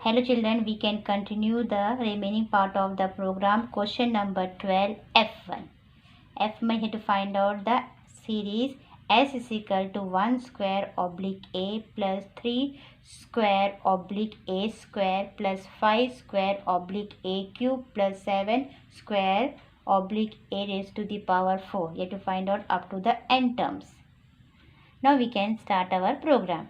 Hello children, we can continue the remaining part of the program. Question number 12, F1. F1 here to find out the series S is equal to 1 square oblique A plus 3 square oblique A square plus 5 square oblique A cube plus 7 square oblique A raised to the power 4. Here to find out up to the n terms. Now we can start our program.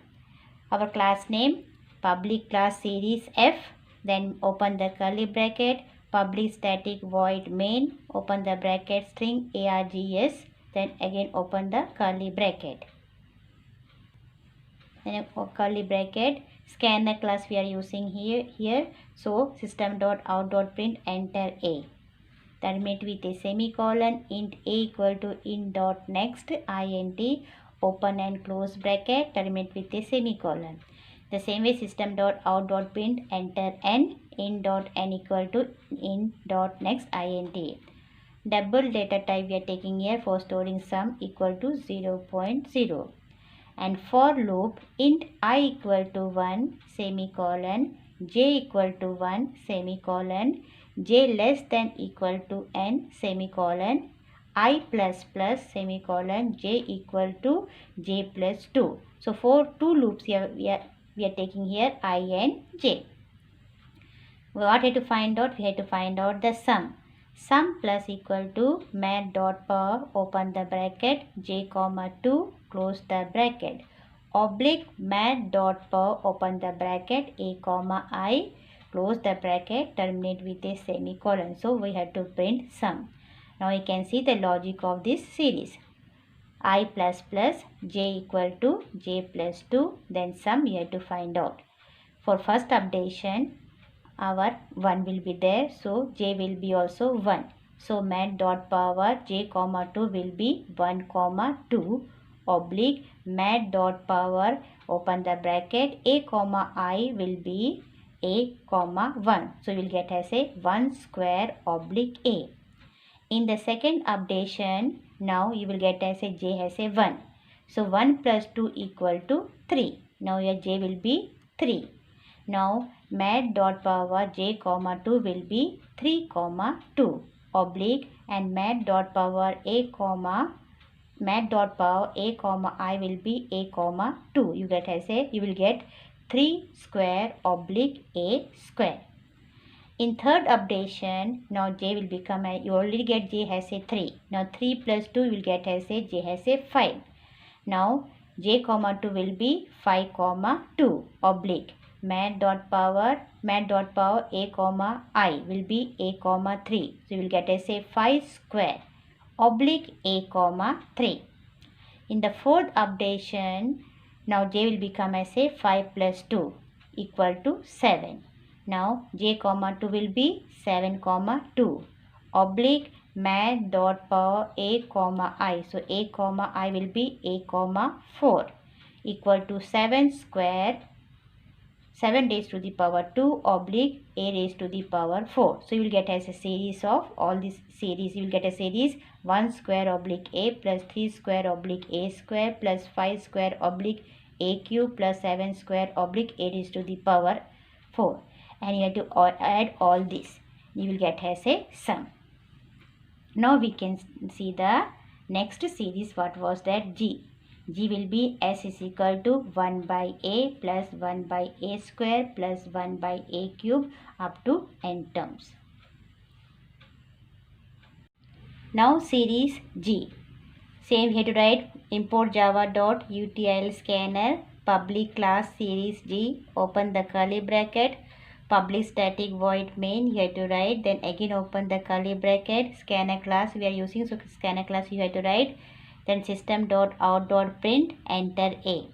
Our class name, public class series F, then open the curly bracket, public static void main, open the bracket string args, then again open the curly bracket. Then curly bracket, scanner class we are using here. So system.out.print enter A. Terminate with a semicolon, int A equal to int.next int, open and close bracket, terminate with a semicolon. The same way system.out.print enter n, int.n equal to int.next int. Double data type we are taking here for storing sum equal to 0.0. And for loop, int I equal to 1 semicolon, j equal to 1 semicolon, j less than equal to n semicolon, I plus plus semicolon, j equal to j plus 2. So for two loops here we are taking here I and j. What have to find out? We have to find out the sum. Sum plus equal to mat dot power, open the bracket, j comma 2, close the bracket, oblique mat dot power, open the bracket, a comma I, close the bracket, terminate with a semicolon. So we have to print sum. Now you can see the logic of this series. I plus plus j equal to j plus 2, then sum we have to find out. For first updation, our 1 will be there, so j will be also 1. So mat dot power j comma 2 will be 1 comma 2 oblique mat dot power, open the bracket, a comma I will be a comma 1. So we will get as a 1 square oblique a. In the second updation, now you will get as a j as a 1. So 1 plus 2 equal to 3. Now your j will be 3. Now mat dot power j comma 2 will be 3 comma 2 oblique and mat dot power a comma I will be a comma 2. You will get 3 square oblique a square. In third updation, now j will become you already get j has a 3. Now 3 plus 2 you will get as a j has a 5. Now j comma 2 will be 5 comma 2 oblique mat dot power a comma I will be a comma 3. So you will get as a 5 square oblique a comma 3. In the fourth updation, now j will become as a 5 plus 2 equal to 7. Now j comma 2 will be 7 comma 2 oblique mat dot power a comma I. So a comma I will be a comma 4 equal to 7 square 7 raised to the power 2 oblique a raised to the power 4. So you will get as a series of all these series. You will get a series 1 square oblique a plus 3 square oblique a square plus 5 square oblique a cube plus 7 square oblique a raised to the power 4. And you have to add all this. You will get as a sum. Now we can see the next series. What was that? G. G will be S is equal to 1 by A plus 1 by A square plus 1 by A cube up to n terms. Now series G. Same here to write import java.util scanner public class series G, open the curly bracket, public static void main, you have to write, then again open the curly bracket, scanner class we are using, so scanner class you have to write, then system.out.print enter A,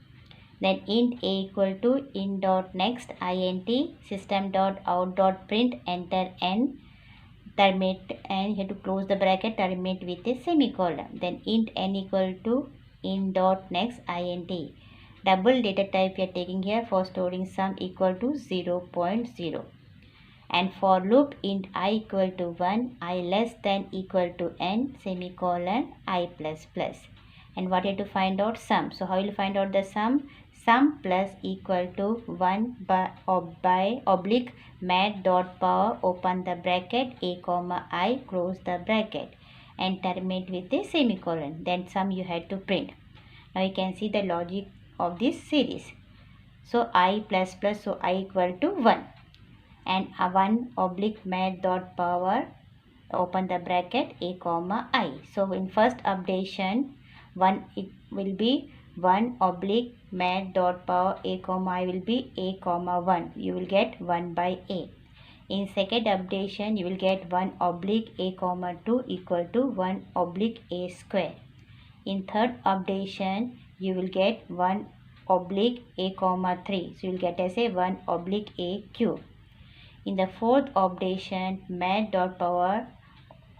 then int A equal to int.next int, system.out.print enter n, terminate, and you have to close the bracket, terminate with a semicolon, then int n equal to int.next int. Double data type we are taking here for storing sum equal to 0.0. And for loop, int I equal to 1, I less than equal to n semicolon I plus plus. And what you have to find out? Sum. So how will you find out the sum? sum plus equal to 1 by oblique mat dot power open the bracket a comma I close the bracket and terminate with a semicolon. Then sum you had to print. Now you can see the logic of this series. So I plus plus, so I equal to 1 and 1 oblique mat dot power open the bracket a comma I. So in first updation 1 it will be 1 oblique mat dot power a comma I will be a comma 1. You will get 1 by a. In second updation you will get 1 oblique a comma 2 equal to 1 oblique a square. In third updation you will get 1 oblique a comma 3. So you will get as a 1 oblique a cube. In the fourth updation mat dot power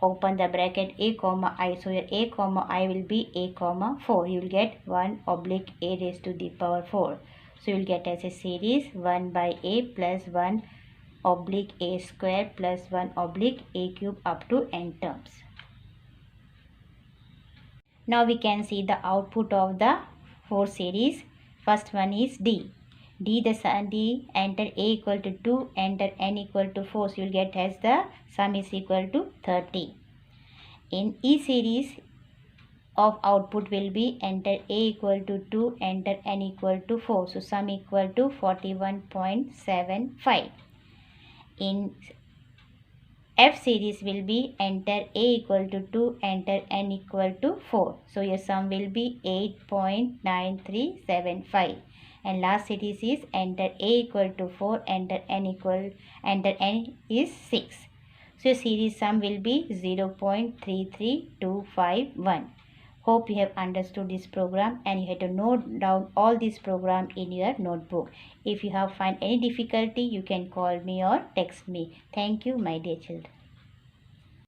open the bracket a comma I. So your a comma I will be a comma 4. You will get 1 oblique a raised to the power 4. So you will get as a series 1 by a plus 1 oblique a square plus 1 oblique a cube up to n terms. Now we can see the output of the 4 series. First one is D. D enter a equal to 2, enter n equal to 4. So you will get as the sum is equal to 30. In E series of output will be enter a equal to 2, enter n equal to 4. So sum equal to 41.75. In F series will be enter a equal to 2, enter n equal to 4. So your sum will be 8.9375. And last series is enter a equal to 4, enter n is 6. So series sum will be 0.33251. Hope you have understood this program and you have to note down all this program in your notebook. If you have find any difficulty, you can call me or text me. Thank you, my dear children.